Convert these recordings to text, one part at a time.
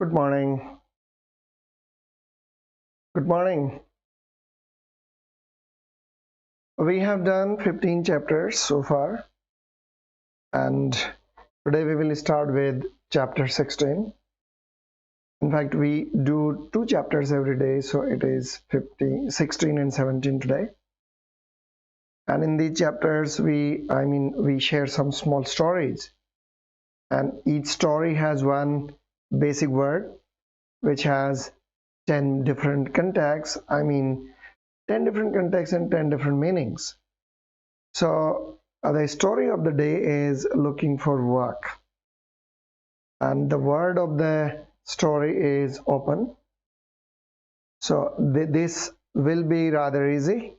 Good morning. Good morning. We have done 15 chapters so far, and today we will start with chapter 16. In fact, we do 2 chapters every day, so it is 16 and 17 today. And in these chapters, we share some small stories, and each story has one basic word which has 10 different contexts. 10 different contexts and 10 different meanings. So the story of the day is looking for work, and the word of the story is open. So this will be rather easy,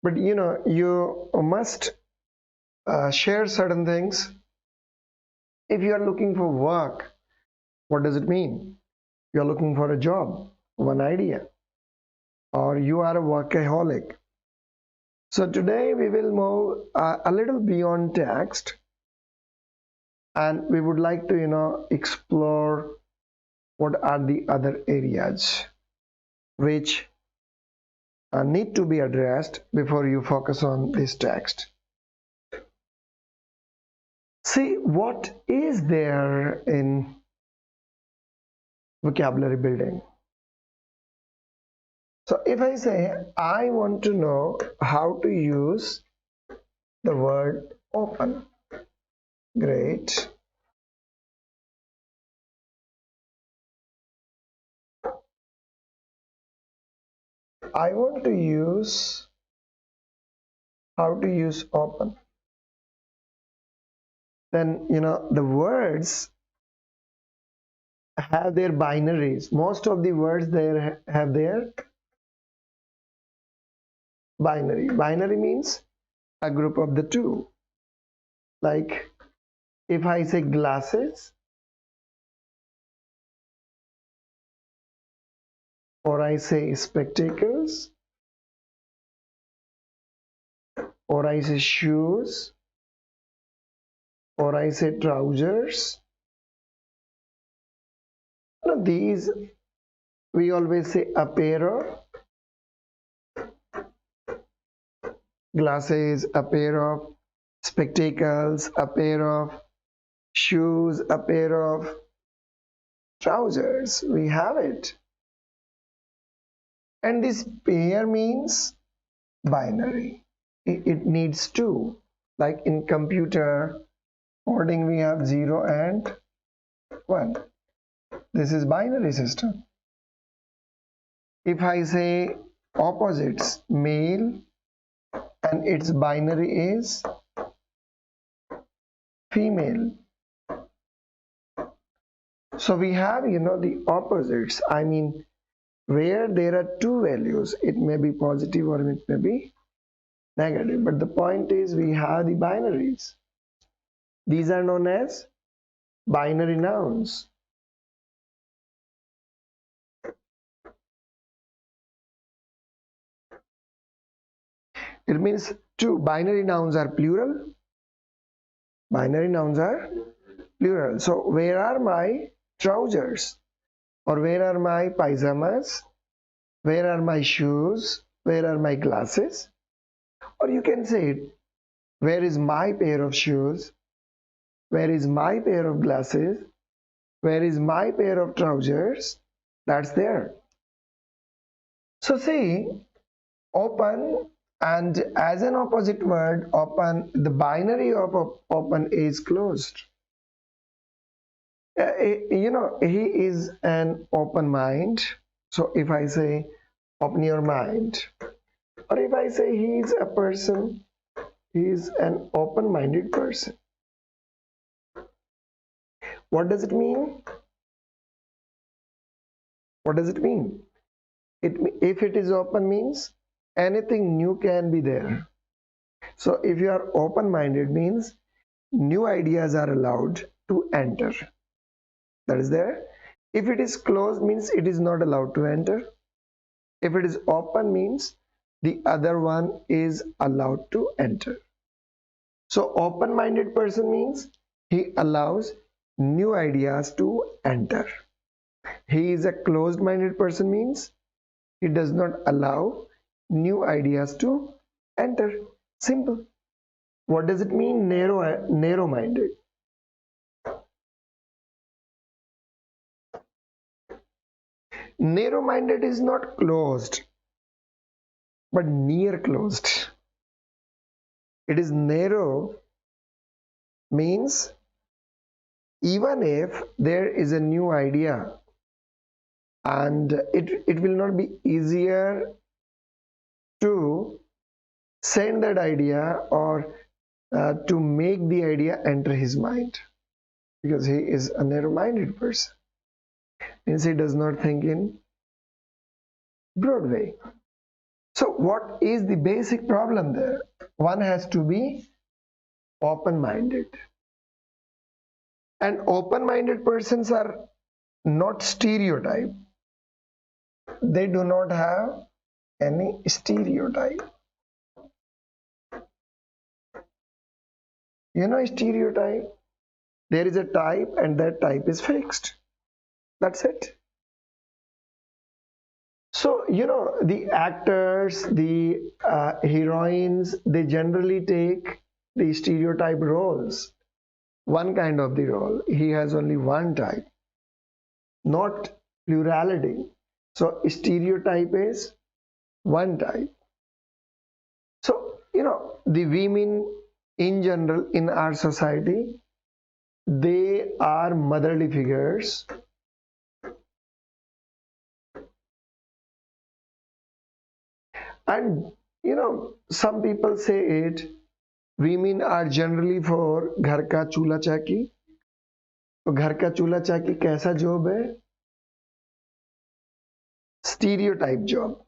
but you must share certain things. If you are looking for work, what does it mean? You are looking for a job, one idea, or you are a workaholic. So today we will move a little beyond text, and we would like to explore what are the other areas which need to be addressed before you focus on this text. See, what is there in vocabulary building? So if I say I want to know how to use the word open, great. I want to use how to use open. Then the words have their binaries. Most of the words there have their binary. Binary means a group of the two. Like if I say glasses, or I say spectacles, or I say shoes, or I say trousers. These we always say a pair of glasses, a pair of spectacles, a pair of shoes, a pair of trousers. We have it. And this pair means binary. It needs two. Like in computer coding, we have 0 and 1. This is binary system. If I say opposites, male, and its binary is female. So we have the opposites. Where there are two values, it may be positive or it may be negative, but the point is we have the binaries. These are known as binary nouns. It means two. Binary nouns are plural. Binary nouns are plural. So where are my trousers? Or where are my pyjamas? Where are my shoes? Where are my glasses? Or you can say it, where is my pair of shoes? Where is my pair of glasses? Where is my pair of trousers? That's there. So see, open, and as an opposite word, open, the binary of open is closed. He is an open mind. So if I say open your mind, or if I say he is a person, he is an open-minded person. What does it mean? What does it mean? If it is open means anything new can be there. So if you are open-minded means new ideas are allowed to enter. That is there. If it is closed means it is not allowed to enter. If it is open means the other one is allowed to enter. So open-minded person means he allows new ideas to enter. He is a closed-minded person means he does not allow new ideas to enter. Simple. What does it mean, narrow-minded? Narrow-minded is not closed, but near closed. It is narrow means even if there is a new idea and it will not be easier to send that idea or to make the idea enter his mind, because he is a narrow-minded person, means he does not think in broad way. So what is the basic problem there? One has to be open-minded, and open-minded persons are not stereotype. They do not have any stereotype. You know stereotype? There is a type and that type is fixed. That's it. So, you know, the actors, the heroines, they generally take the stereotype roles. One kind of the role. He has only one type, not plurality. So, stereotype is one type. So, you know, the women in general in our society, they are motherly figures. And you know, some people say it, women are generally for घर का चूल्हा चाकी. तो घर का चूल्हा चाकी कैसा job है? Stereotype job.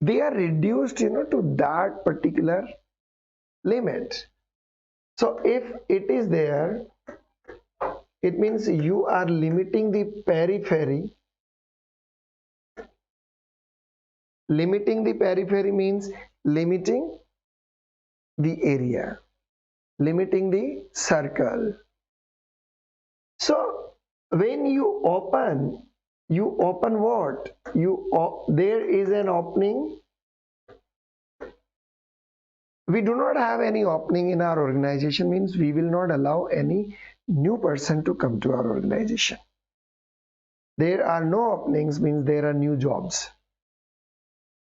They are reduced, you know, to that particular limit. So if it is there, it means you are limiting the periphery. Limiting the periphery means limiting the area, limiting the circle. So when you open what? There is an opening. We do not have any opening in our organization, means we will not allow any new person to come to our organization. There are no openings means there are new jobs.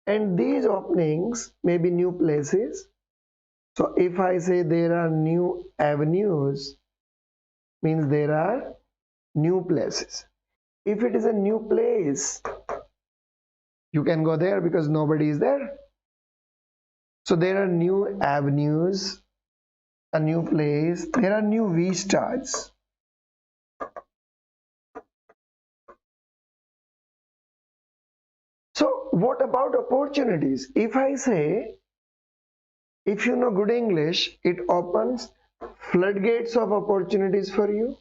And these openings may be new places. So if I say there are new avenues, means there are new places. If it is a new place, you can go there because nobody is there. So there are new avenues, a new place, there are new vistas. So what about opportunities? If I say, if you know good English, it opens floodgates of opportunities for you.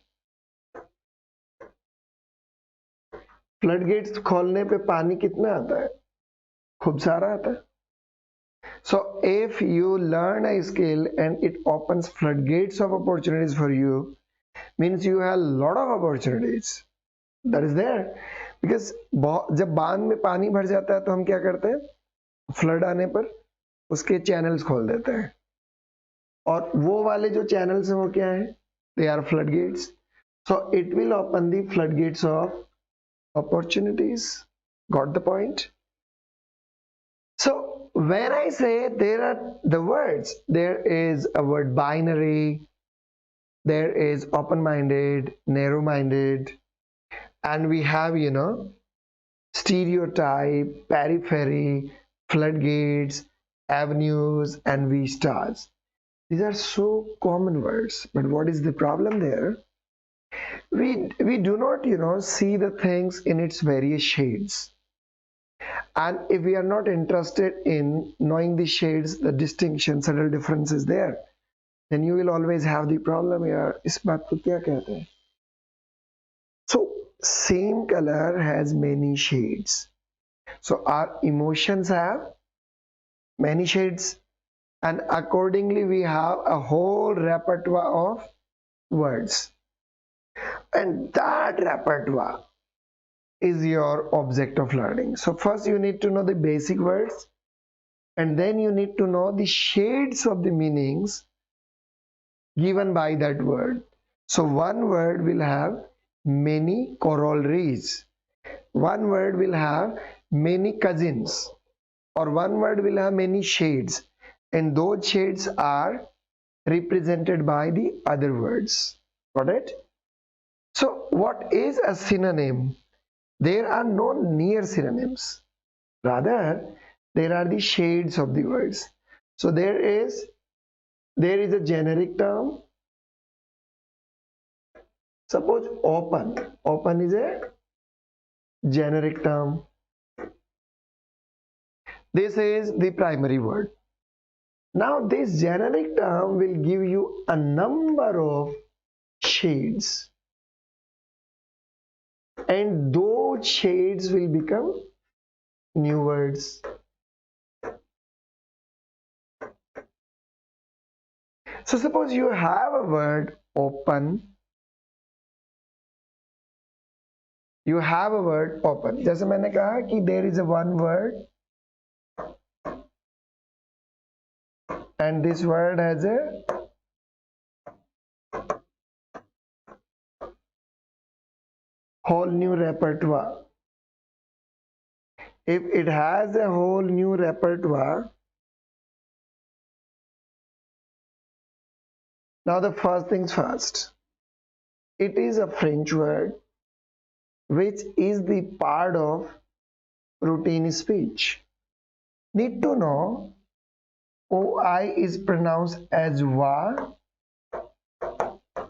Floodgates खोलने पे पानी कितना आता है? खूब सारा आता है. So if you learn a skill and it opens floodgates of opportunities for you, means you have a lot of opportunities that is there. Because जब बांध में पानी भर जाता है तो हम क्या करते हैं? फ्लड आने पर उसके चैनल्स खोल देते हैं, और वो वाले जो चैनल्स हैं वो क्या है? They are floodgates. So it will open the floodgates of opportunities. Got the point? So when I say there are the words, there is a word binary, there is open-minded, narrow-minded, and we have, you know, stereotype, periphery, floodgates, avenues, and vistas. These are so common words, but what is the problem there? We do not, you know, see the things in its various shades. And if we are not interested in knowing the shades, the distinction, subtle differences there, then you will always have the problem here. इस बात को क्या कहते हैं? So same color has many shades. So our emotions have many shades, and accordingly we have a whole repertoire of words. and that repertoire is your object of learning. So first you need to know the basic words, and then you need to know the shades of the meanings given by that word. So one word will have many corollaries, one word will have many cousins, or one word will have many shades, and those shades are represented by the other words. Got it? So what is a synonym? There are no near synonyms, rather there are the shades of the words. So there is a generic term. Suppose open is a generic term. This is the primary word. Now this generic term will give you a number of shades, and those shades will become new words. So suppose you have a word open, you have a word open. जैसे मैंने कहा कि there is a one word and this word has a whole new repertoire. If it has a whole new repertoire, now the first things first, it is a French word which is the part of routine speech. Need to know OI is pronounced as wa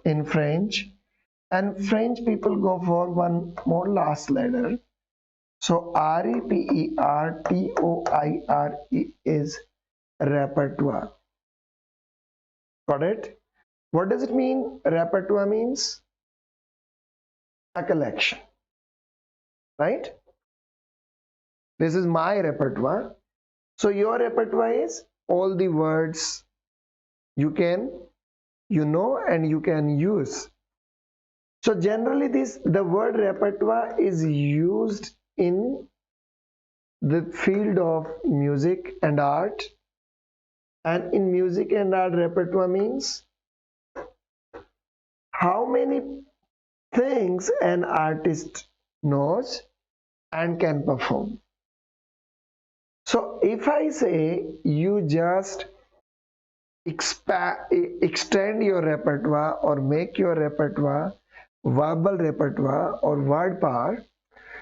in French, and French people go for one more last letter. So REPERTOIRE is repertoire. Got it? What does it mean? Repertoire means a collection, right? This is my repertoire. So your repertoire is all the words you know and you can use. So generally the word repertoire is used in the field of music and art, and in music and art repertoire means how many things an artist knows and can perform. So if I say you just extend your repertoire or make your repertoire verbal repertoire or word power,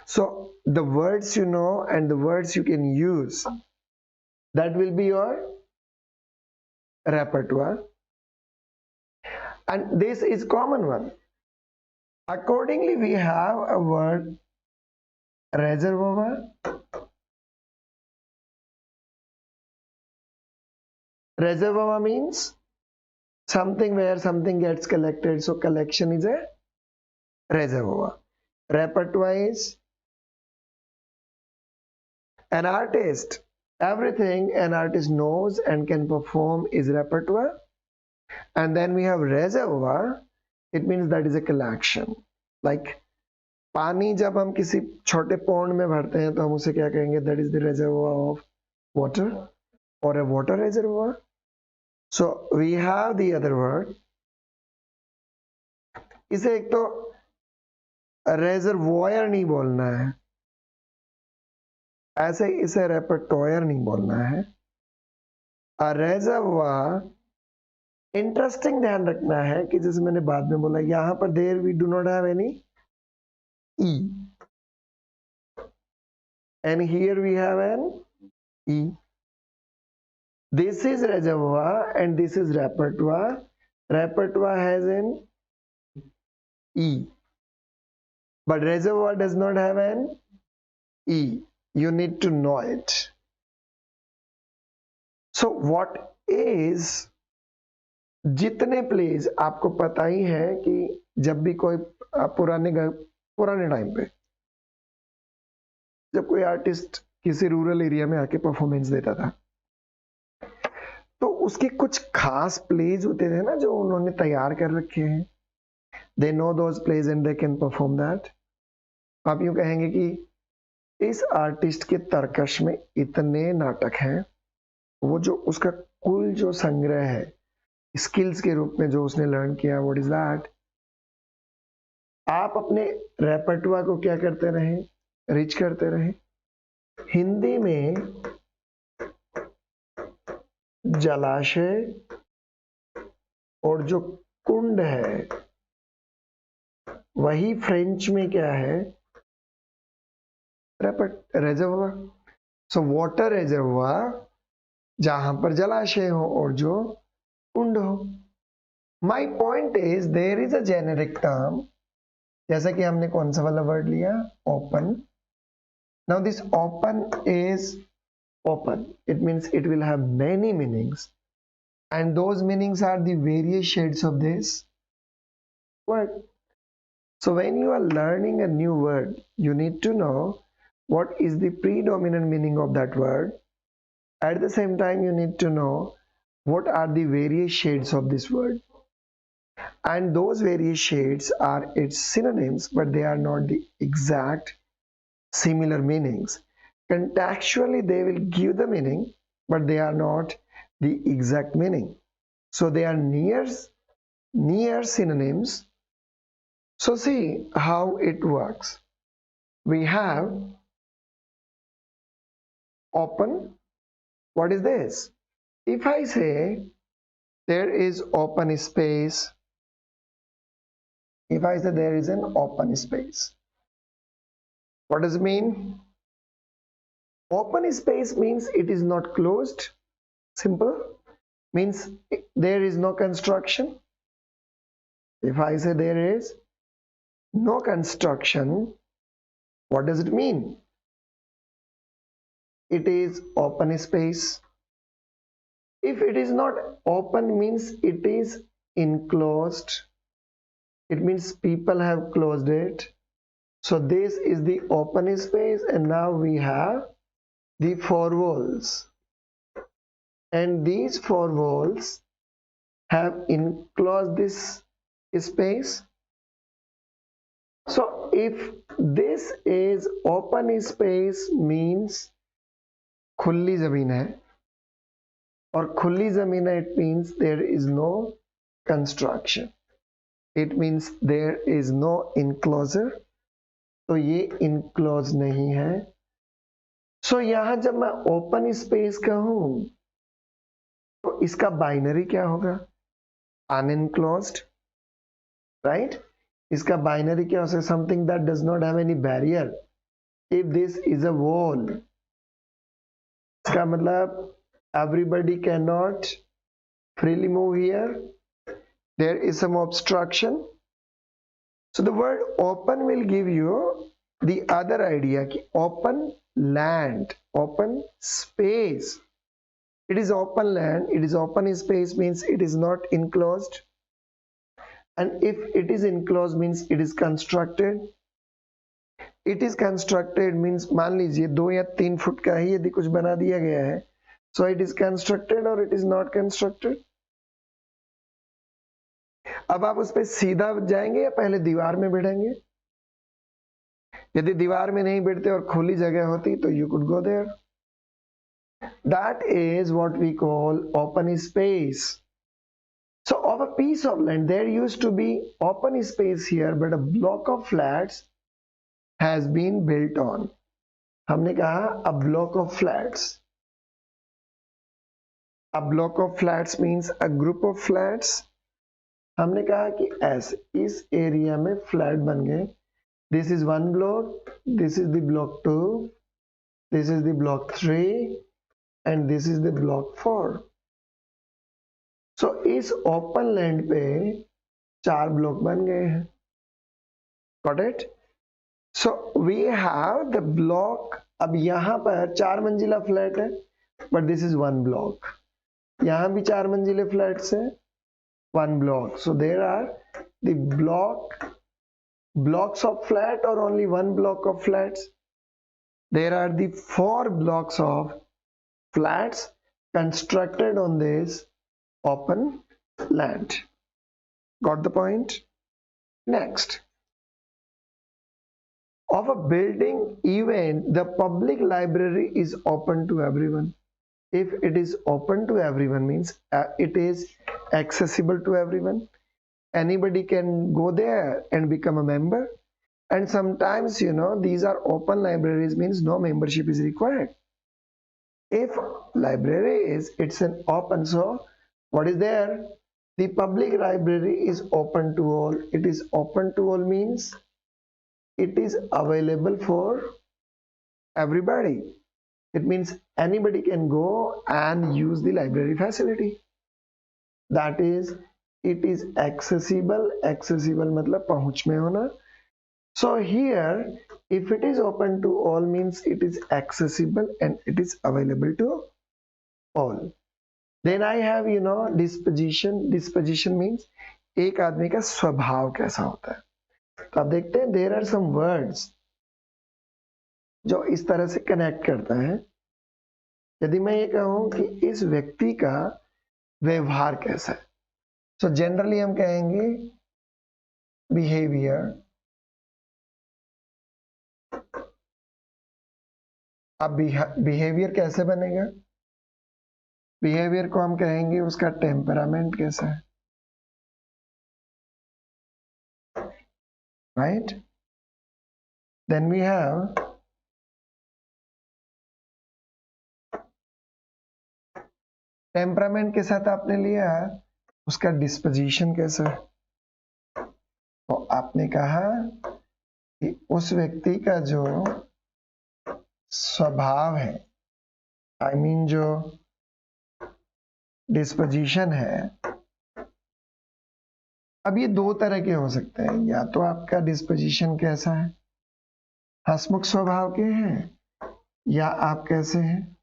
so the words you know and the words you can use, that will be your repertoire, and this is common one. Accordingly, we have a word reservoir. Reservoir means something where something gets collected, so collection is a reservoir. Repertoire is an artist. Everything an artist knows and can perform is repertoire. And then we have reservoir. It means that is a collection. Like पानी जब हम किसी छोटे pond में भरते हैं तो हम उसे क्या कहेंगे? That is the reservoir of water or a water reservoir. So we have the other word. इसे एक तो reservoir नहीं बोलना है, ऐसे इसे repertoire नहीं बोलना है. A reservoir, इंटरेस्टिंग ध्यान रखना है कि जैसे मैंने बाद में बोला, यहाँ पर there we do not have any E, and here we have an E. This is reservoir and this is repertoire. Repertoire has an e, but reservoir does not have an e. You need to know it. So what is, जितने place आपको पता ही है कि जब भी कोई पुराने time पे जब कोई आर्टिस्ट किसी रूरल एरिया में आके परफॉर्मेंस देता था तो उसके कुछ खास प्लेज होते थे ना जो उन्होंने तैयार कर रखे हैं. they know those plays and they can perform that. आप यूं कहेंगे कि इस आर्टिस्ट के तरकश में इतने नाटक हैं, वो जो उसका कुल जो संग्रह है स्किल्स के रूप में जो उसने लर्न किया, व्हाट इज दैट? आप अपने रेपर्टुआ को क्या करते रहे? रिच करते रहे। हिंदी में जलाशय और जो कुंड है वही फ्रेंच में क्या है? रेजर्वा। सो वाटर रेजर्वा, जहां पर जलाशय हो और जो कुंड हो। My point is there is a generic term, जैसा कि हमने कौन सा वाला वर्ड लिया? Open. Now this open is open, it means it will have many meanings, and those meanings are the various shades of this word. So when you are learning a new word, you need to know what is the predominant meaning of that word. At the same time, you need to know what are the various shades of this word, and those various shades are its synonyms, but they are not the exact similar meanings. Contextually they will give the meaning, but they are not the exact meaning, so they are near synonyms. So see how it works. We have open. What is this? If I say there is open space, if I say there is an open space, what does it mean? Open space means it is not closed. Simple. Means there is no construction. If I say there is no construction, what does it mean? It is open space. If it is not open, means it is enclosed. It means people have closed it. So this is the open space, and now we have the four walls, and these four walls have enclosed this space. So if this is open space means खुली जमीन है, और खुली जमीन है, it means there is no construction, it means there is no enclosure, तो ये enclosed नहीं है। सो यहां जब मैं ओपन स्पेस कहूं तो इसका बाइनरी क्या होगा? अनएनक्लोज्ड, राइट? इसका बाइनरी क्या हो सकता? Something that does not have any barrier. If this is a wall, इसका मतलब everybody can not freely move here, there is some obstruction. So the word open will give you the other idea कि open land, open space. It is open land, it is open space means it is not enclosed, and if it is enclosed means it is constructed. It is constructed means मान लीजिए 2 या 3 foot का ही यदि कुछ बना दिया गया है, so it is constructed or it is not constructed. अब आप उस पर सीधा जाएंगे या पहले दीवार में बैठेंगे? यदि दीवार में नहीं बैठते और खुली जगह होती तो you could go there. That is what we call open space. So of a piece of land, there used to be open space here, but a block of flats has been built on. हमने कहा a block of flats. A block of flats means a group of flats. हमने कहा कि ऐसे इस area में flat बन गए। This is one block, this is the block 2, this is the block 3, and this is the block 4. So इस open land पे 4 ब्लॉक बन गए हैं। Got it? So we have the block. अब यहाँ पर 4 मंजिला फ्लैट है, but this is one block. यहाँ भी 4 मंजिले फ्लैट्स हैं, one block. So there are the blocks of flat or only one block of flats? There are the 4 blocks of flats constructed on this open land. Got the point? Next, of a building event, the public library is open to everyone. If it is open to everyone means it is accessible to everyone. Anybody can go there and become a member. And sometimes, these are open libraries means no membership is required. If library is, it's an open, so what is there? The public library is open to all. It is open to all means it is available for everybody. It means anybody can go and use the library facility. That is, it is accessible. Accessible मतलब पहुंच में होना. So here, if it is open to all means it is accessible and it is available to all. Then I have, disposition. Disposition means एक आदमी का स्वभाव कैसा होता है. तो आप देखते हैं there are some words जो इस तरह से कनेक्ट करता है. यदि मैं ये कहूं कि इस व्यक्ति का व्यवहार कैसा है, सो जनरली हम कहेंगे बिहेवियर. अब बिहेवियर कैसे बनेगा? बिहेवियर को हम कहेंगे उसका टेम्परामेंट कैसा है, right. Then we have temperament के साथ आपने लिया उसका डिस्पोजिशन कैसा है. तो आपने कहा कि उस व्यक्ति का जो स्वभाव है, आई मीन जो डिस्पोजिशन है. अब ये दो तरह के हो सकते हैं. या तो आपका डिस्पोजिशन कैसा है, हंसमुख स्वभाव के हैं, या आप कैसे हैं,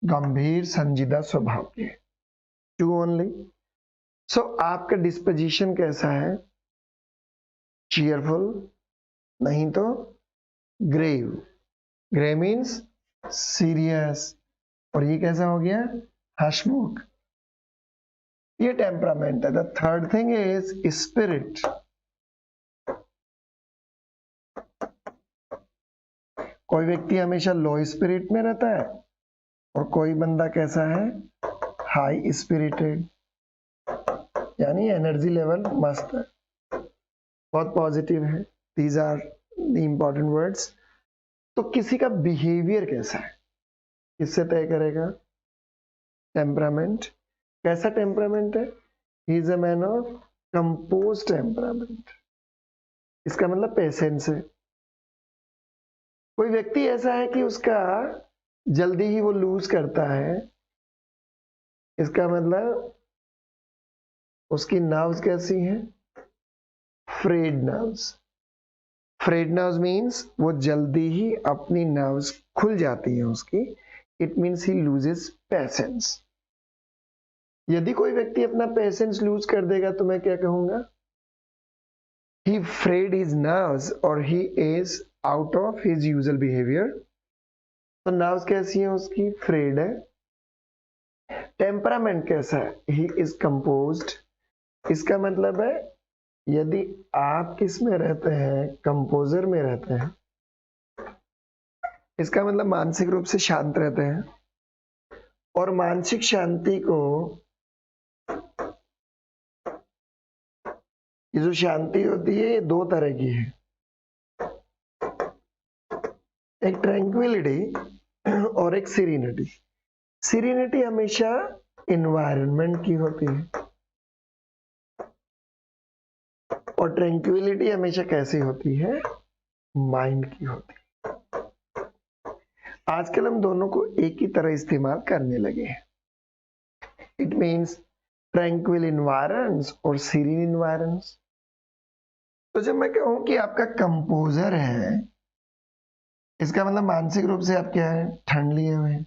गंभीर संजीदा स्वभाव के. To only. सो आपका डिस्पोजिशन कैसा है, चीयरफुल, नहीं तो ग्रेव. ग्रे मीन्स सीरियस, और ये कैसा हो गया, हंसमुख. ये टेम्परामेंट है. The third thing is spirit. कोई व्यक्ति हमेशा लो स्पिरिट में रहता है और कोई बंदा कैसा है, हाई स्पिरिटेड, यानी एनर्जी लेवल मस्त है, बहुत पॉजिटिव है. These are the important words. तो किसी का बिहेवियर कैसा है, किससे तय करेगा, टेम्परामेंट. कैसा टेम्परामेंट है, ही is a man of compose temperament. इसका मतलब पेशेंस है. कोई व्यक्ति ऐसा है कि उसका जल्दी ही वो लूज करता है, इसका मतलब उसकी नर्व्स कैसी हैं, frayed nerves. Frayed nerves means वो जल्दी ही अपनी नर्व्स खुल जाती हैं उसकी. It means he loses patience. यदि कोई व्यक्ति अपना पेशेंस लूज कर देगा तो मैं क्या कहूंगा, ही फ्रेड हिज नर्व्स और he is out of his usual behaviour. तो नर्व्स कैसी हैं उसकी, फ्रेड है. टेम्परामेंट कैसा है, ही इज कंपोज्ड. इसका मतलब है यदि आप किस में रहते हैं, कंपोजर में रहते हैं, इसका मतलब मानसिक रूप से शांत रहते हैं. और मानसिक शांति को, ये जो शांति होती है ये दो तरह की है. एक ट्रैंक्विलिटी और एक सीरेनिटी. सीरेनिटी हमेशा एनवायरनमेंट की होती है और ट्रैंक्विलिटी हमेशा कैसी होती है, माइंड की होती है. आजकल हम दोनों को एक ही तरह इस्तेमाल करने लगे हैं. इट मीन्स ट्रैंक्विल इन्वायरमेंट्स और सीरीन इन्वायरमेंट्स. तो जब मैं कहूं कि आपका कंपोजर है, इसका मतलब मानसिक रूप से आप क्या है, ठंड लिए हुए हैं.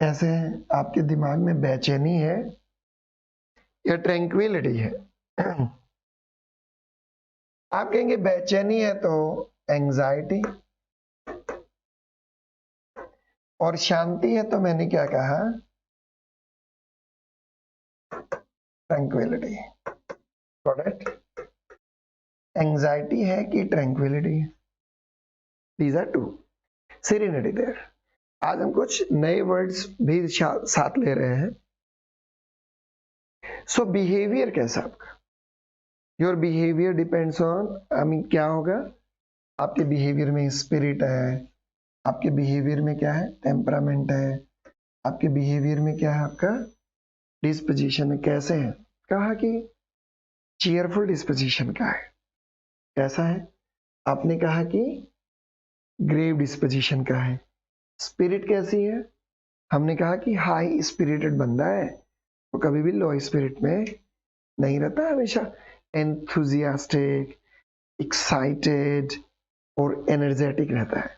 कैसे है, आपके दिमाग में बेचैनी है या ट्रैंक्विलिटी है. आप कहेंगे बेचैनी है तो एंजाइटी, और शांति है तो मैंने क्या कहा, ट्रैंक्विलिटी. Got it. एंजाइटी है कि tranquility? These are two. Serenity there. आज हम कुछ नए वर्ड्स भी साथ ले रहे हैं. सो बिहेवियर कैसा आपका? योर बिहेवियर डिपेंड्स ऑन क्या होगा? आपके बिहेवियर में स्पिरिट है, आपके बिहेवियर में क्या है? टेम्परामेंट है, आपके बिहेवियर में क्या है? आपका डिस्पोजिशन है. कैसे है? कहा कि चीयरफुल डिस्पोजिशन का है. कैसा है? आपने कहा कि ग्रेव डिस्पोजिशन का है. स्पिरिट कैसी है? हमने कहा कि हाई स्पिरिटेड बंदा है, वो कभी भी लो स्पिरिट में नहीं रहता, हमेशा एंथुजियास्टिक, एक्साइटेड और एनर्जेटिक रहता है.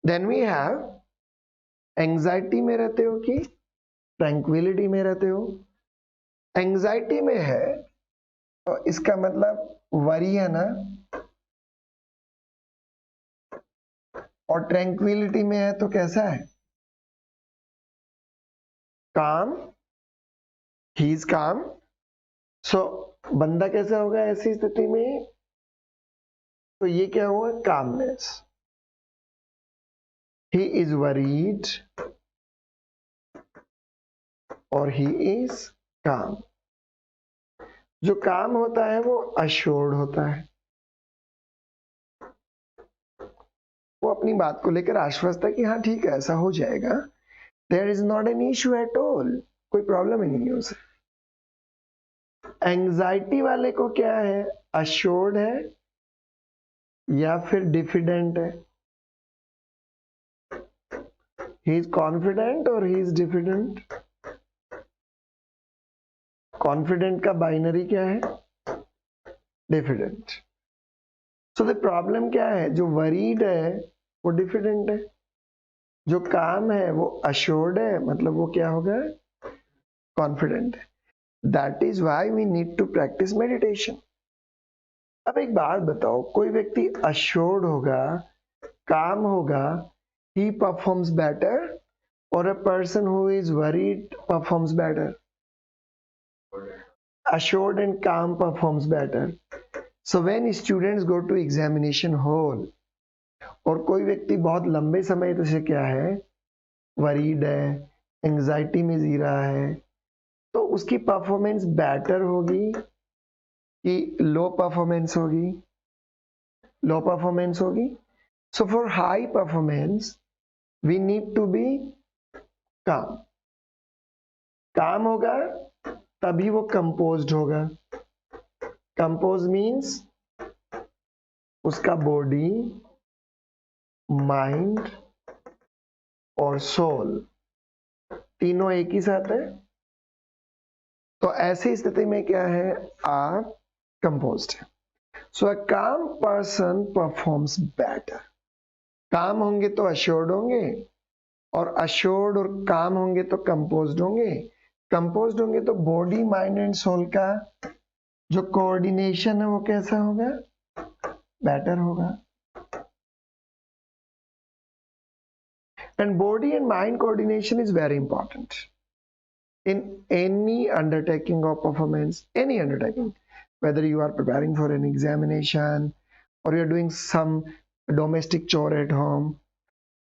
देन वी हैव एंजाइटी में रहते हो कि ट्रैंक्विलिटी में रहते हो? एंजाइटी में है तो इसका मतलब वरी है ना, और ट्रैंक्विलिटी में है तो कैसा है? काम. ही इज काम. सो बंदा कैसा होगा ऐसी स्थिति में? तो ये क्या हुआ? कामनेस. ही इज वरीड और ही इज काम. जो काम होता है वो अश्योर्ड होता है, वो अपनी बात को लेकर आश्वस्त है कि हाँ ठीक है, ऐसा हो जाएगा. There is not an issue at all, कोई प्रॉब्लम ही नहीं है उसे. एंजाइटी वाले को क्या है? अश्योर्ड है या फिर डिफिडेंट है? ही इज कॉन्फिडेंट और ही इज डिफिडेंट. कॉन्फिडेंट का बाइनरी क्या है? डिफिडेंट. सो द प्रॉब्लम क्या है? जो वरीड है वो डिफिडेंट है, जो काम है वो अश्योर्ड है, मतलब वो क्या होगा? कॉन्फिडेंट है. That is why we need to practise meditation. अब एक बात बताओ, कोई व्यक्ति अश्योर्ड होगा, काम होगा, ही परफॉर्म्स बेटर, और a person who is worried performs better? Assured and calm performs better. So when students go to examination hall, और कोई व्यक्ति बहुत लंबे समय से क्या है? वरीड है, एंजाइटी में जी रहा है, तो उसकी परफॉर्मेंस बेटर होगी कि लो परफॉर्मेंस होगी? लो परफॉर्मेंस होगी. So for high performance we need to be calm. Calm होगा तभी वो कंपोज्ड होगा. कंपोज मीन्स उसका बॉडी, माइंड और सोल तीनों एक ही साथ है. तो ऐसी स्थिति में क्या है? आप कंपोज्ड है. सो अ काम पर्सन परफॉर्म्स बेटर. काम होंगे तो अश्योर्ड होंगे, और अश्योर्ड और काम होंगे तो कंपोज्ड होंगे. कंपोज्ड होंगे तो बॉडी, माइंड एंड सोल का जो कोऑर्डिनेशन है वो कैसा होगा? बेटर होगा. And body and mind coordination is very important in any undertaking of performance, any undertaking, whether you are preparing for an examination or you're doing some domestic chore at home.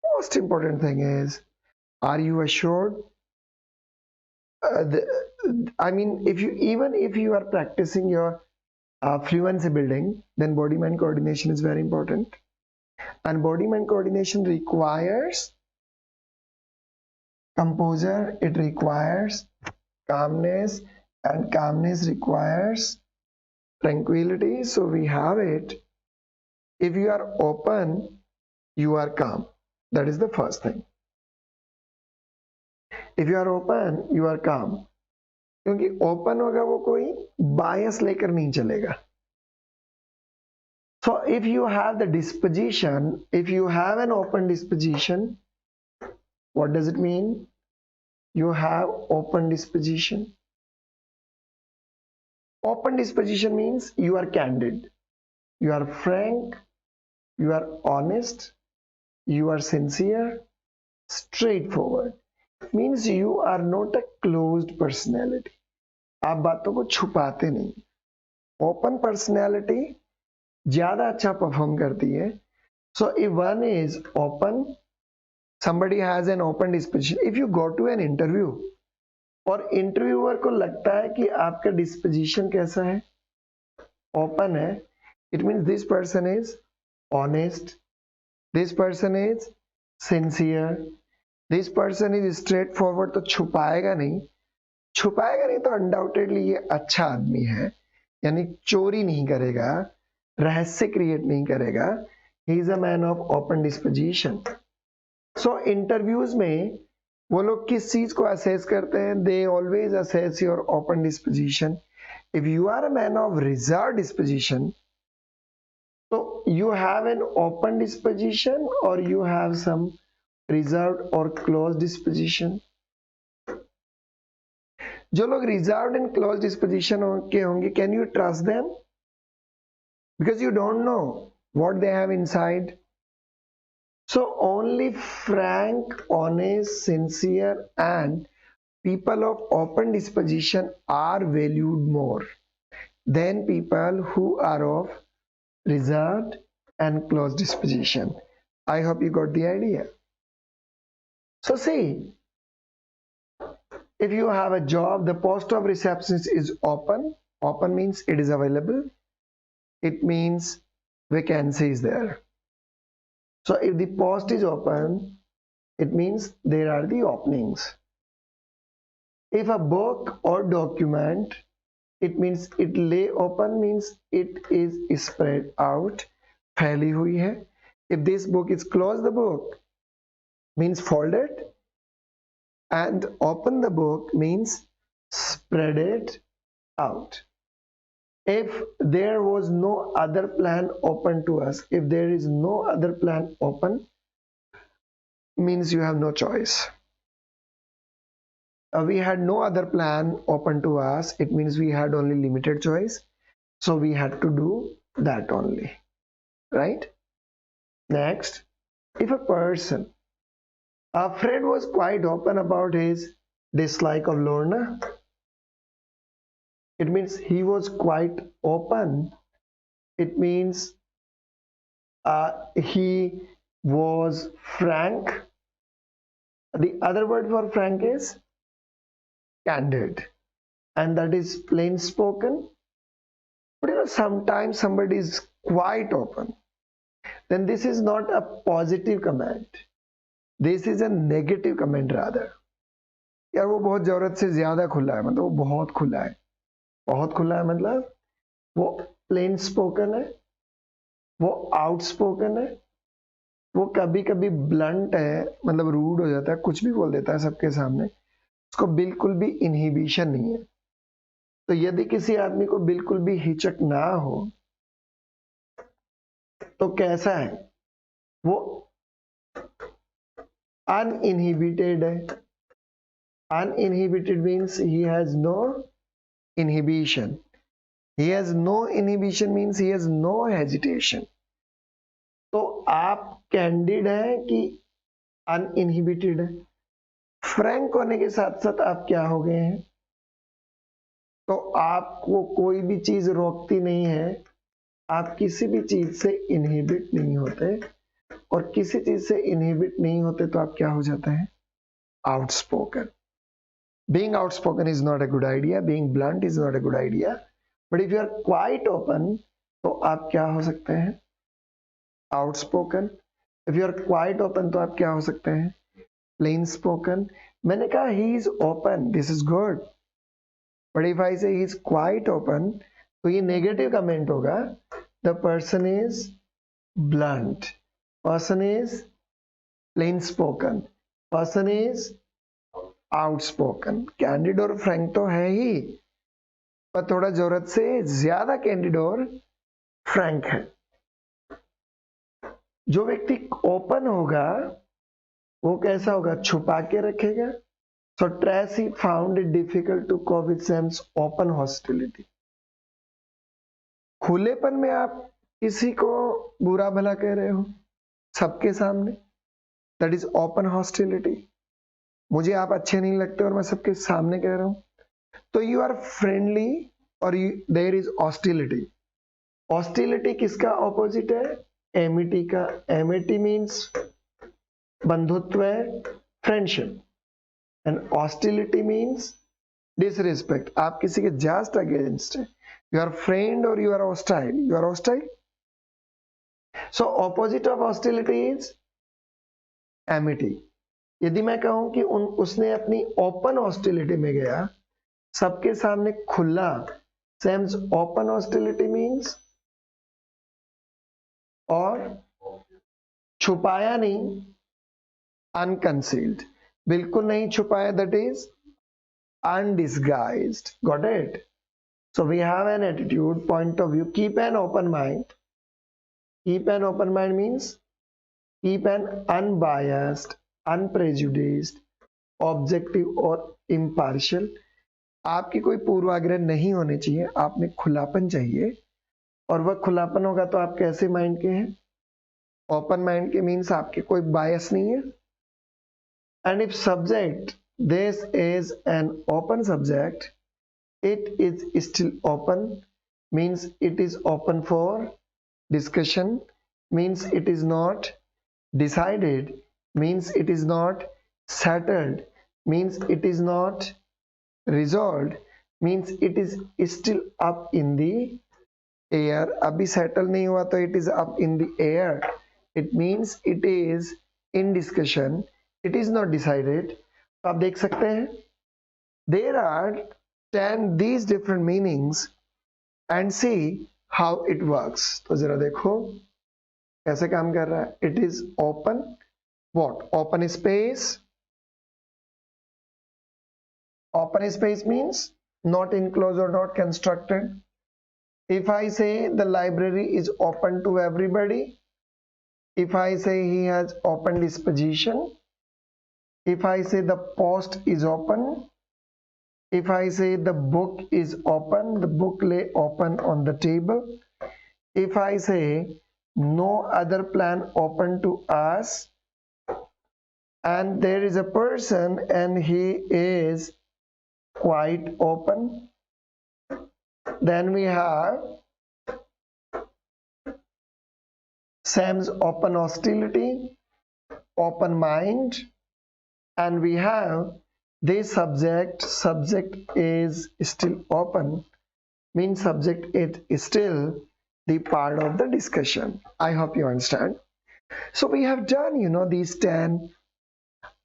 Most important thing is, are you assured? If you are practicing your fluency building, then body mind coordination is very important, and body mind coordination requires composure, it requires calmness, and calmness requires tranquility. So we have it. If you are open, you are calm. That is the first thing. If you are open, you are calm. क्योंकि open होगा वो कोई बायस लेकर नहीं चलेगा. So if you have the disposition, if you have an open disposition, what does it mean? You have open disposition. Open disposition means you are candid, you are frank, you are honest, you are sincere, straightforward. Means you are not a closed personality. आप बातों को छुपाते नहीं. Open personality ज्यादा अच्छा perform करती है. So if one is open, somebody has an open disposition. If you go to an interview और इंटरव्यूअर को लगता है कि आपका डिस्पोजिशन कैसा है, ओपन है, it means this person is honest, this person is sincere, this person is straight forward. तो छुपाएगा नहीं तो अनडाउटेडली ये अच्छा आदमी है, यानी चोरी नहीं करेगा, रहस्य क्रिएट नहीं करेगा. He is a man of open disposition. So interviews में वो लोग किस चीज को असेस करते हैं? They always assess your open disposition. If you are a man of reserve disposition, तो you have an open disposition और यू हैव सम रिजर्व और क्लोज डिस्पोजिशन. जो लोग रिजर्व एंड क्लोज डिस्पोजिशन के होंगे, can you trust them? Because you don't know what they have inside. So only frank, honest, sincere and people of open disposition are valued more than people who are of reserved and closed disposition. I hope you got the idea. So see, if you have a job, the post of receptionist is open. Open means it is available. It means vacancy is there. So if the post is open, it means there are the openings. If a book or document, it means it lay open, means it is spread out, फैली हुई है. If this book is closed, the book means folded, and open the book means spread it out. If there was no other plan open to us, if there is no other plan open, means you have no choice. We had no other plan open to us, it means we had only limited choice, so we had to do that only, right? Next, if a person, a friend was quite open about his dislike of Lorna, it means he was quite open. It means he was frank. The other word for frank is candid, and that is plain spoken. But you know, sometimes somebody is quite open, then this is not a positive comment. This is a negative comment rather. यार वो बहुत जरूरत से ज्यादा खुला है, मतलब वो बहुत खुला है. बहुत खुला है मतलब वो प्लेन स्पोकन है, वो आउटस्पोकन है, वो कभी कभी ब्लंट है, मतलब रूड हो जाता है, कुछ भी बोल देता है सबके सामने, उसको बिल्कुल भी इनहिबिशन नहीं है. तो यदि किसी आदमी को बिल्कुल भी हिचक ना हो तो कैसा है? वो अनइनहिबिटेड है. Uninhibited means he has no inhibition. He has no inhibition means he has no hesitation. तो आप कैंडिड है कि अनइनहिबिटेड है? फ्रैंक होने के साथ साथ आप क्या हो गए हैं? तो आपको कोई भी चीज रोकती नहीं है, आप किसी भी चीज से इनहिबिट नहीं होते, और किसी चीज से इनहिबिट नहीं होते तो आप क्या हो जाते हैं? Outspoken. Being outspoken is not a good idea. Being blunt is not a good idea. But if you are quite open, तो आप क्या हो सकते हैं? Outspoken. If you are quite open, तो आप क्या हो सकते हैं? Plain spoken. मैंने कहा he is open. This is good. But if I say he is quite open, तो ये negative comment होगा. The person is blunt. Person is plain spoken. Person is outspoken. Candid और फ्रैंक तो है ही, पर थोड़ा जरूरत से ज्यादा कैंडिड और फ्रैंक है. जो व्यक्ति ओपन होगा वो कैसा होगा? छुपा के रखेगा. So Tracy found it difficult to cope with Sam's open hostility. खुलेपन में आप किसी को बुरा भला कह रहे हो सबके सामने, दैट इज ओपन हॉस्टिलिटी. मुझे आप अच्छे नहीं लगते और मैं सबके सामने कह रहा हूं, तो यू आर फ्रेंडली और देयर इज हॉस्टिलिटी. हॉस्टिलिटी किसका ऑपोजिट है? एमिटी का. एमिटी मीन्स बंधुत्व है, friendship. And hostility means disrespect. आप किसी के जस्ट अगेंस्ट है. यू आर फ्रेंड और you are hostile. You are hostile. So opposite of hostility is amity. यदि मैं कहूं कि उसने अपनी ओपन हॉस्टिलिटी में गया, सबके सामने खुला, सेम्स ओपन हॉस्टिलिटी मीन्स, और छुपाया नहीं, अनकंसील्ड. बिल्कुल नहीं छुपाया, that is undisguised. Got it? So we have an attitude, point of view. Keep an open mind. Keep an open mind means keep an unbiased, unprejudiced, objective और impartial. आपकी कोई पूर्वाग्रह नहीं होने चाहिए, आप में खुलापन चाहिए. और वह खुलापन होगा तो आप कैसे माइंड के हैं? ओपन माइंड के मीन्स आपके कोई बायस नहीं है. And if subject, this is an open subject, it is still open, means it is open for discussion, means it is not decided, means it is not settled, means it is not resolved, means it is still up in the air. अभी settle नहीं हुआ तो it is up in the air. It means it is in discussion, it is not decided. तो आप देख सकते हैं there are 10 these different meanings and see how it works. तो जरा देखो कैसे काम कर रहा है. It is open. What? Open space. Open space means not enclosed or not constructed. If I say the library is open to everybody, if I say he has open disposition, if I say the post is open, if I say the book is open, the book lay open on the table, if I say no other plan open to us, and there is a person and he is quite open, then we have Sam's open hostility, open mind, and we have this subject is still open, means subject is still the part of the discussion. I hope you understand. So we have done these 10,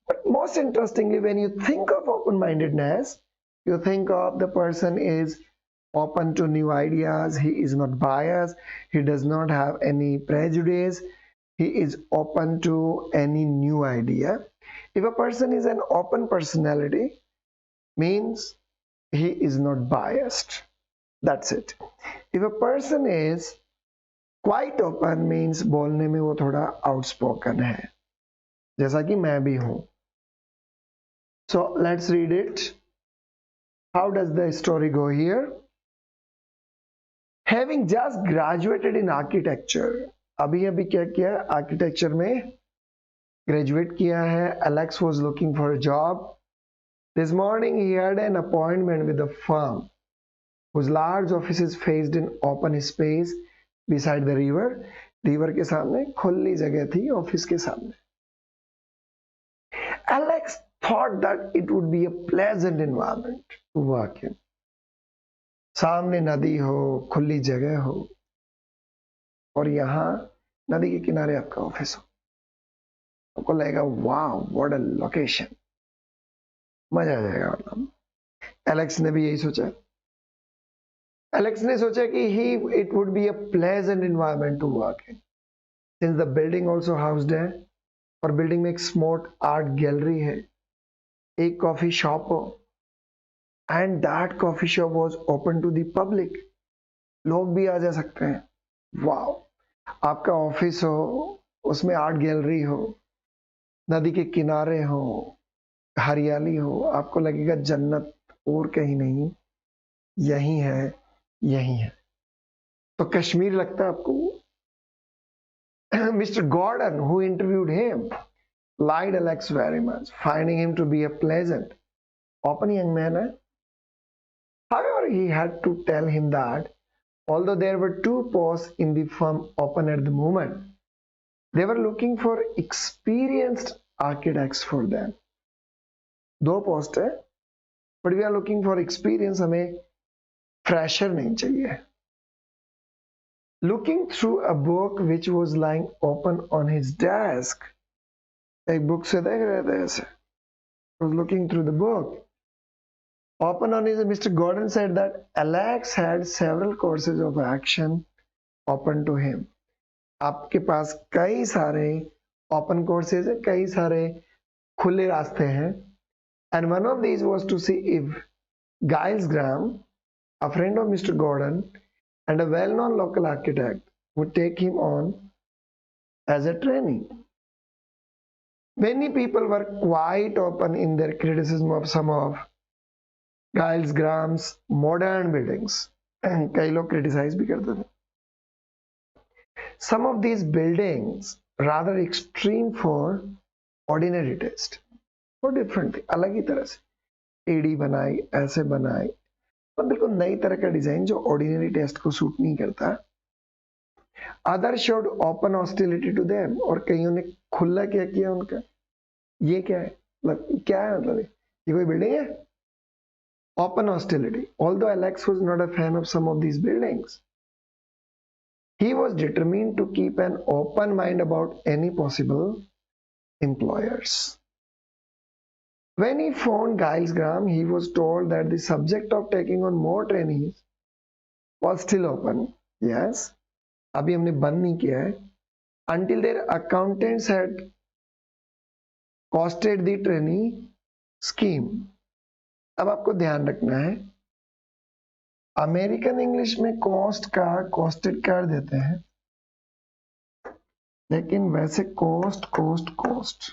but most interestingly, when you think of open-mindedness, you think of the person is open to new ideas, he is not biased, he does not have any prejudice, he is open to any new idea. If a person is an open personality, means he is not biased. That's it. If a person is quite open, means बोलने में वो थोड़ा outspoken है, जैसा कि मैं भी हूँ. So let's read it. How does the story go here? Having just graduated in architecture, अभी क्या किया? आर्किटेक्चर में ग्रेजुएट किया है. Alex was looking for a job. This morning he had an appointment with a firm whose large offices faced in open space beside the river. River के सामने खुली जगह थी, ऑफिस के सामने. Alex thought that it would be a pleasant environment to work in. सामने नदी हो, खुली जगह हो, और यहाँ नदी के किनारे आपका ऑफिस हो. आपको लगेगा वाओ व्हाट अ लोकेशन, मजा आ जाएगा. मतलब एलेक्स ने भी यही सोचा. एलेक्स ने सोचा कि it would be a pleasant environment to work in, since the building also housed है, और बिल्डिंग में एक स्मॉल आर्ट गैलरी है, एक कॉफी शॉप हो, and that coffee shop was open to the public. लोग भी आ जा सकते हैं. वाओ. आपका ऑफिस हो, उसमें आर्ट गैलरी हो, नदी के किनारे हो, हरियाली हो, आपको लगेगा जन्नत और कहीं नहीं, यही है, यही है. तो कश्मीर लगता है आपको. Mr. Gordon, who interviewed him, liked Alex very much, finding him to be a pleasant, open young man. However, he had to tell him that although there were 2 posts in the firm open at the moment, they were looking for experienced architects for them. 2 post है, but we are looking for experience, हमें fresher नहीं चाहिए. Looking through a book which was lying open on his desk, एक book से देख रहे थे ऐसे, was looking through the book. Open on his, Mr. Gordon said that Alex had several courses of action open to him. आपके पास कई सारे open courses है, कई सारे खुले रास्ते हैं. And one of these was to see if Giles Graham, a friend of Mr. Gordon and a well-known local architect, would take him on as a trainee. Many people were quite open in their criticism of some of Giles Graham's modern buildings. कई लोग criticize भी करते थे. Some of these buildings rather extreme for ordinary taste. वो different थी, अलग ही तरह से. एडी बनाई, ऐसे बनाई, और बिल्कुल नई तरह का डिजाइन जो ऑर्डिनरी टेस्ट को सूट नहीं करता. Other showed open hostility to them, और कईयों ने खुला क्या किया उनका. ये क्या है, मतलब क्या है, मतलब ये कोई बिल्डिंग है. Open hostility. Although Alex was not a fan of some of these buildings, he was determined to keep an open mind about any possible employers. When he found Giles Graham, he was told that the subject of taking on more trainees was still open. Yes, अभी हमने बंद नहीं किया है. Until their accountants had costed the trainee scheme. अब आपको ध्यान रखना है, अमेरिकन इंग्लिश में कॉस्ट का कॉस्टेड कर देते हैं, लेकिन वैसे cost cost cost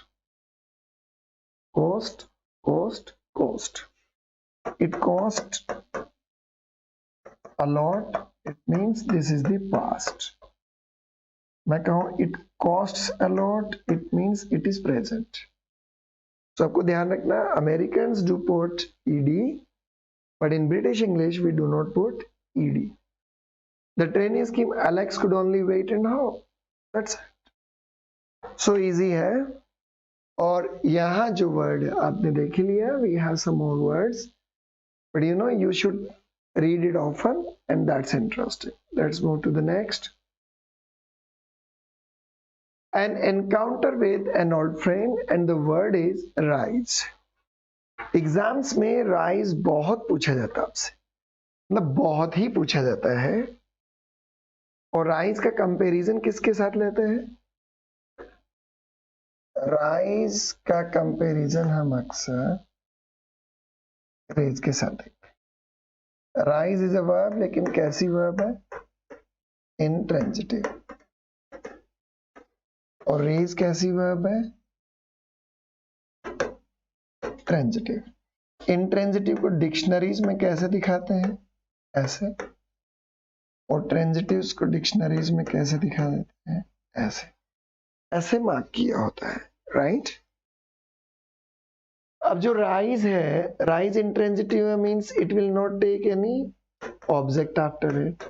cost cost cost it cost a lot, it means this is the past. मैं कहूँ it costs a lot, it means it is present. So आपको ध्यान रखना, Americans do put ed, but in British English we do not put ed. The trainee scheme Alex could only wait and hope. That's it. So easy है. और यहाँ जो word आपने देख लिया, we have some more words, but you know you should read it often and that's interesting. Let's move to the next. An encounter with an old friend, and the word is rise. Exams में rise बहुत पूछा जाता है आपसे, मतलब बहुत ही पूछा जाता है. और राइज का कंपैरिजन किसके साथ लेते हैं? राइज का कंपैरिजन हम अक्सर रेज के साथ देखते हैं. राइज इज अ वर्ब, लेकिन कैसी वर्ब है? इंट्रांजिटिव. और रेज कैसी वर्ब है? ट्रांजिटिव. इंट्रांजिटिव को डिक्शनरीज में कैसे दिखाते हैं? ऐसे. और ट्रांजिटिव्स को डिक्शनरीज में कैसे दिखा देते हैं? ऐसे. ऐसे मार्क किया होता है, राइट? अब जो राइज है, राइज इंट्रांजिटिव है, means it will not take any object after it.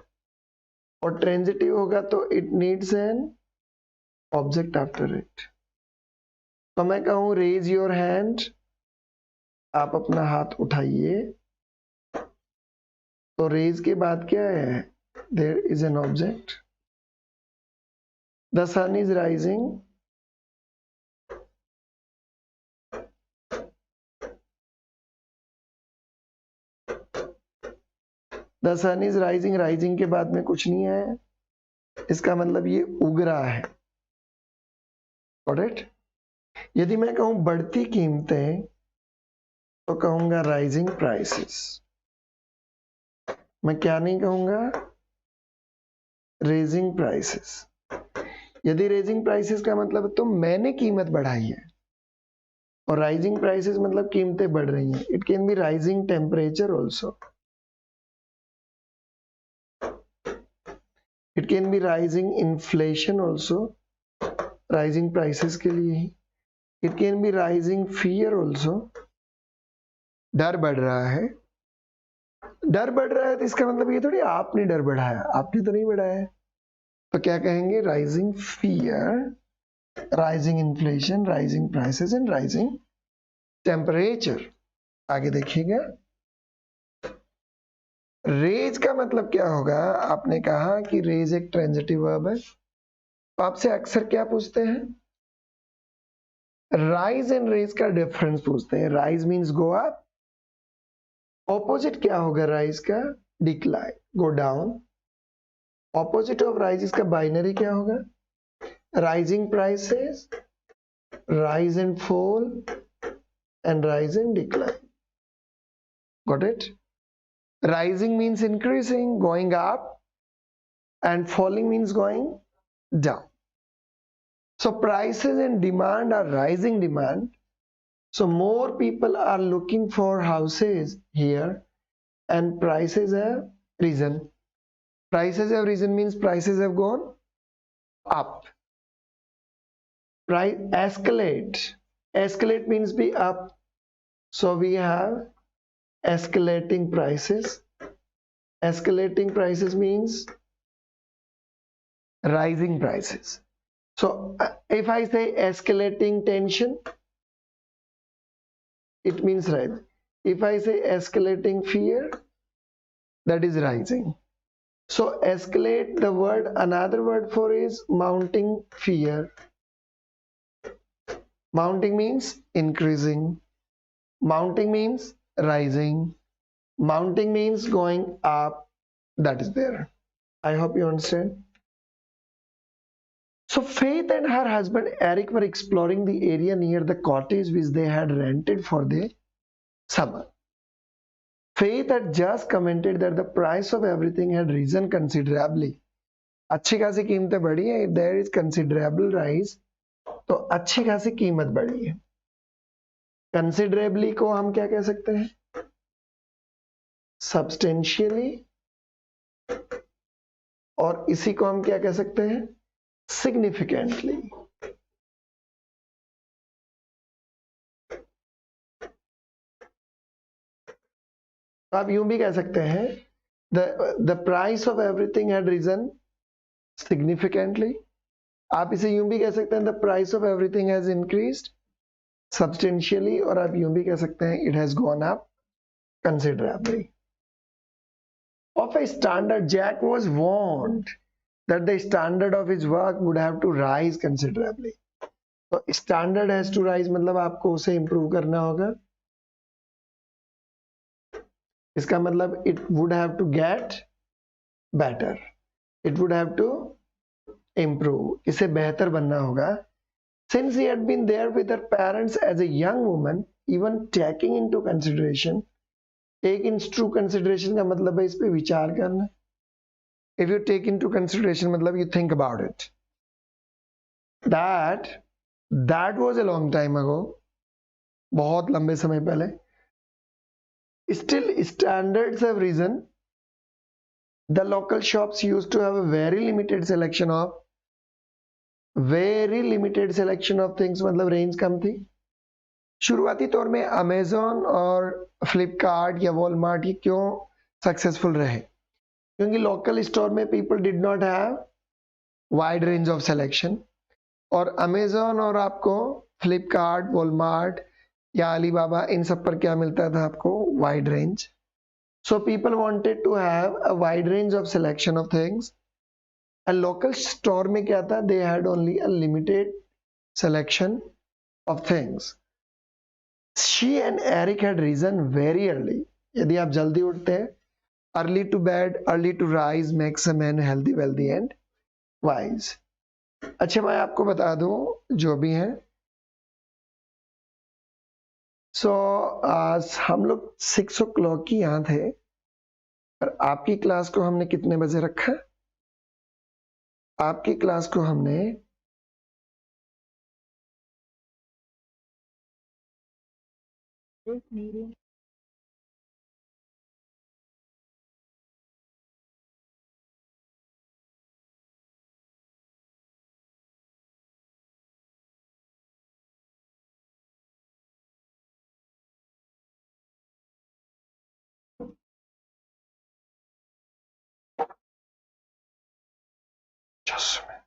और ट्रांजिटिव होगा तो it needs an object after it. तो मैं कहूं रेज योर हैंड, आप अपना हाथ उठाइए, तो रेज के बाद क्या है? There is an object. The sun is rising. The sun is rising. Rising के बाद में कुछ नहीं है, इसका मतलब ये उग रहा है. Got it? यदि मैं कहूं बढ़ती कीमतें, तो कहूंगा राइजिंग प्राइसेस. मैं क्या नहीं कहूंगा? Raising prices. यदि रेजिंग प्राइसेस का मतलब तो मैंने कीमत बढ़ाई है, और राइजिंग प्राइसेस मतलब कीमतें बढ़ रही हैं. It can be rising temperature also. It can be rising inflation also, rising prices के लिए ही. It can be rising fear also, डर बढ़ रहा है. डर बढ़ रहा है तो इसका मतलब ये थोड़ी आपने डर बढ़ाया, आपने तो नहीं बढ़ाया। तो क्या कहेंगे? Rising fear, rising inflation, rising prices and rising temperature. आगे देखिएगा, रेज का मतलब क्या होगा? आपने कहा कि रेज एक ट्रांजिटिव वर्ब है, तो आपसे अक्सर क्या पूछते हैं? राइज एंड रेज का डिफरेंस पूछते हैं। Rise means go up, opposite क्या होगा राइज का? Decline, go down. Opposite of rise इसका बाइनरी क्या होगा? Rising prices, rise and fall, and rise and decline. Got it? Rising means increasing, going up, and falling means going down. So prices and demand are rising demand. So more people are looking for houses here, and prices have risen. Prices have risen means prices have gone up. Price escalate. Escalate means be up. So we have escalating prices. Escalating prices means rising prices. So if I say escalating tension, it means rise. If I say escalating fear, that is rising. So escalate, the word, another word for is mounting fear. Mounting means increasing. Mounting means rising. Mounting means going up. That is there. I hope you understand. So Faith and her husband Eric were exploring the area near the cottage which they had rented for the summer. Faith had just commented that the price of everything had risen considerably. अच्छी खासी कीमतें बढ़ी है. If there is considerable rise, तो अच्छी खासी कीमत बढ़ी है. Considerably को हम क्या कह सकते हैं? Substantially. और इसी को हम क्या कह सकते हैं? Significantly. आप यूं भी कह सकते हैं the price of everything had risen significantly. आप इसे यूं भी कह सकते हैं the price of everything has increased substantially, और आप यूं भी कह सकते हैं it has gone up considerably. Of a standard, Jack was warned that the standard of his work would have to rise considerably. तो standard has to rise मतलब आपको उसे improve करना होगा. इसका मतलब it would have to get better, it would have to improve, इसे बेहतर बनना होगा. Since he had been there with her parents as a young woman, even taking into consideration, take into consideration का मतलब है इस पे विचार करना. If you take into consideration मतलब you think about it. That was a long time ago, बहुत लंबे समय पहले. Still standards have risen. The local shops used to have a very limited selection of things, मतलब range कम थी. शुरुआती तौर में अमेजोन और फ्लिपकार्ट या वॉलमार्ट ये क्यों सक्सेसफुल रहे? क्योंकि लोकल स्टोर में people did not have wide range of selection, और अमेजोन और आपको फ्लिपकार्ट, वॉलमार्ट या अलीबाबा इन सब पर क्या मिलता था? आपको wide range. So people wanted to have a wide range of selection of things. Local store में क्या था? They had only a limited selection of things. She and Eric had risen very early. यदि आप जल्दी उठते हैं, early to bed, early to rise makes a man healthy, wealthy and wise. अच्छा, मैं आपको बता दूं जो भी है. So हम लोग 6 o'clock की यहाँ थे, और आपकी क्लास को हमने कितने बजे रखा? आपकी क्लास को हमने Just a minute.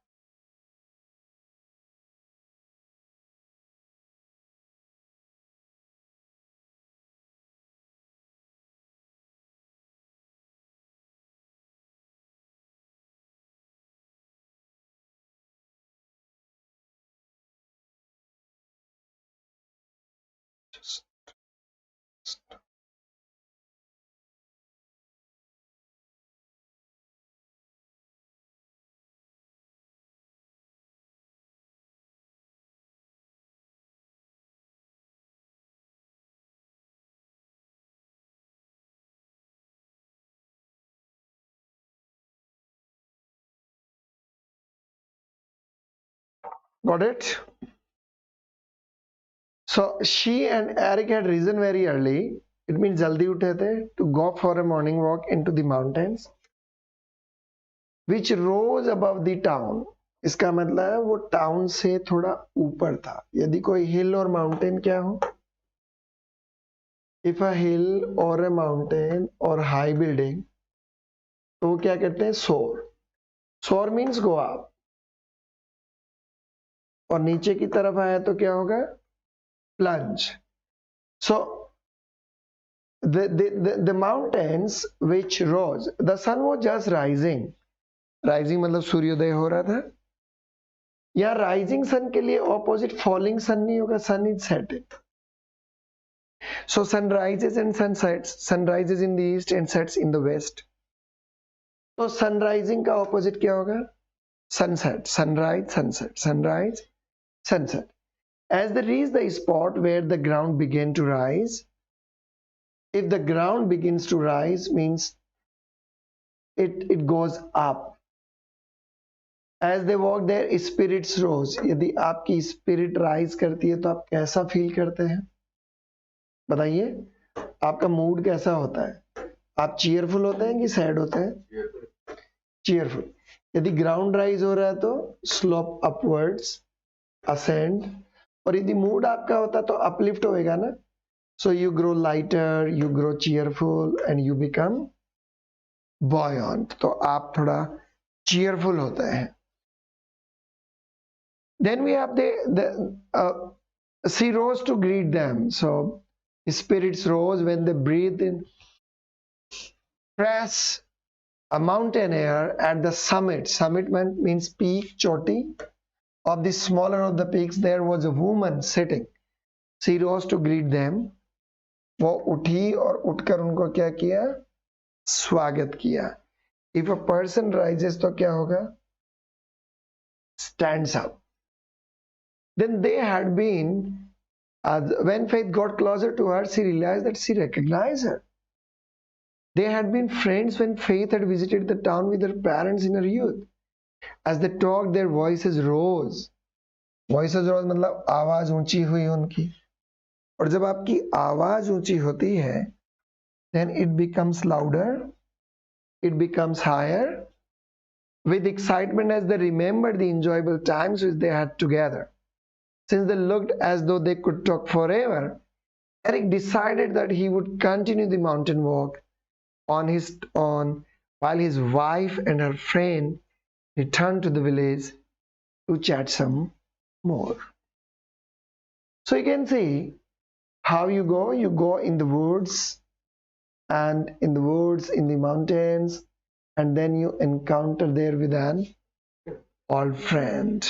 Got it? So she and Eric had risen very early. It means jaldi uthe the to go for a morning walk into the mountains, which rose above the town. इसका मतलब है वो town से थोड़ा ऊपर था. यदि कोई हिल और माउंटेन क्या हो? If a hill or a mountain or high building, तो वो क्या कहते हैं? Soar. Soar means go up. और नीचे की तरफ आया तो क्या होगा? Plunge. So the mountains which rose, the sun was just rising. Rising मतलब सूर्योदय हो रहा था. यहाँ rising sun के लिए opposite falling sun नहीं होगा, sun is setting. So sun rises and sun sets. Sun rises in the east and sets in the west. तो sun rising का opposite क्या होगा? Sunset. Sunrise, sunset. Sunrise, sunset. As they reach the spot where the ground began to rise, if the ground begins to rise means it goes up. As they walk there, spirits rose. यदि आपकी spirit rise करती है तो आप कैसा feel करते हैं? बताइए, आपका मूड कैसा होता है? आप cheerful होते हैं कि sad होते हैं? Cheerful. यदि ground rise हो रहा है तो slope upwards, ascend. और यदि मूड आपका होता है तो uplift होएगा ना? So you grow lighter, you grow cheerful and you become buoyant. तो आप थोड़ा cheerful होते हैं. Then we have she rose to greet them. So spirits rose when they breathed in fresh a mountain air at the summit. Summit means peak, choti. Of the smaller of the peaks, there was a woman sitting. She rose to greet them. वो उठी और उठकर उनको क्या किया? स्वागत किया. If a person rises तो क्या होगा? Stands up. Then they had been, when Faith got closer to her, she realized that she recognized her. They had been friends when Faith had visited the town with her parents in her youth. As they talked, their voices rose. Voices rose मतलब आवाज ऊंची हुई उनकी. और जब आपकी आवाज ऊंची होती है, then it becomes louder, it becomes higher, with excitement as they remembered the enjoyable times which they had together. Since they looked as though they could talk forever, Eric decided that he would continue the mountain walk on his own while his wife and her friend returned to the village to chat some more. So you can see how you go. You go in the woods, and in the woods, in the mountains, and then you encounter there with an old friend.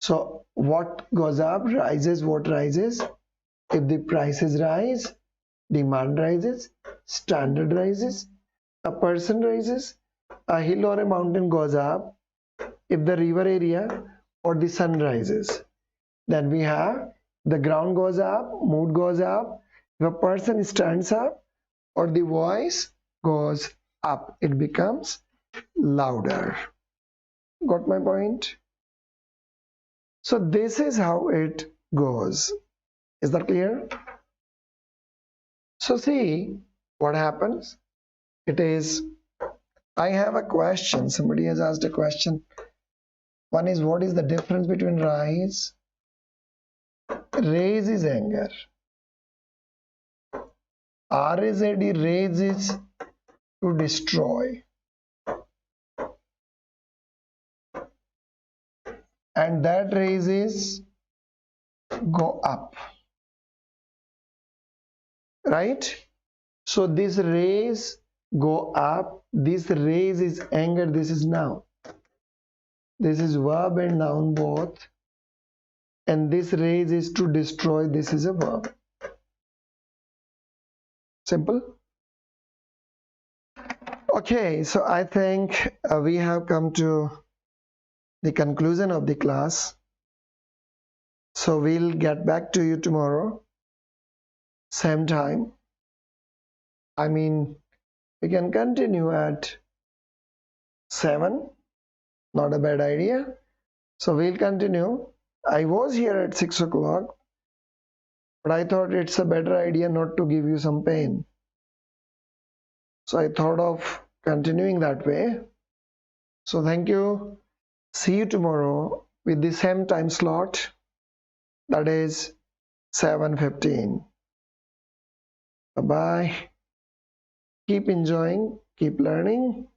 So what goes up rises. What rises? If the prices rise, demand rises, standard rises, a person rises, a hill or a mountain goes up. If the river area or the sun rises, then we have the ground goes up, mood goes up. If a person stands up or the voice goes up, it becomes louder. Got my point? So this is how it goes. Is that clear? So see what happens. It is, I have a question. Somebody has asked a question. One is, what is the difference between rise? Raise is anger. R-A-Z-E, raise is to destroy. and that raise is go up, right? So this raise go up, this raise is anger, this is noun. This is verb and noun both, and this raise is to destroy, this is a verb. Simple. Okay, so I think we have come to the conclusion of the class. So we'll get back to you tomorrow, same time. I mean, we can continue at 7, not a bad idea. So we'll continue. I was here at 6 o'clock, but I thought it's a better idea not to give you some pain. So I thought of continuing that way. So thank you. See you tomorrow with the same time slot, that is 7:15. Bye-bye. Keep enjoying, keep learning.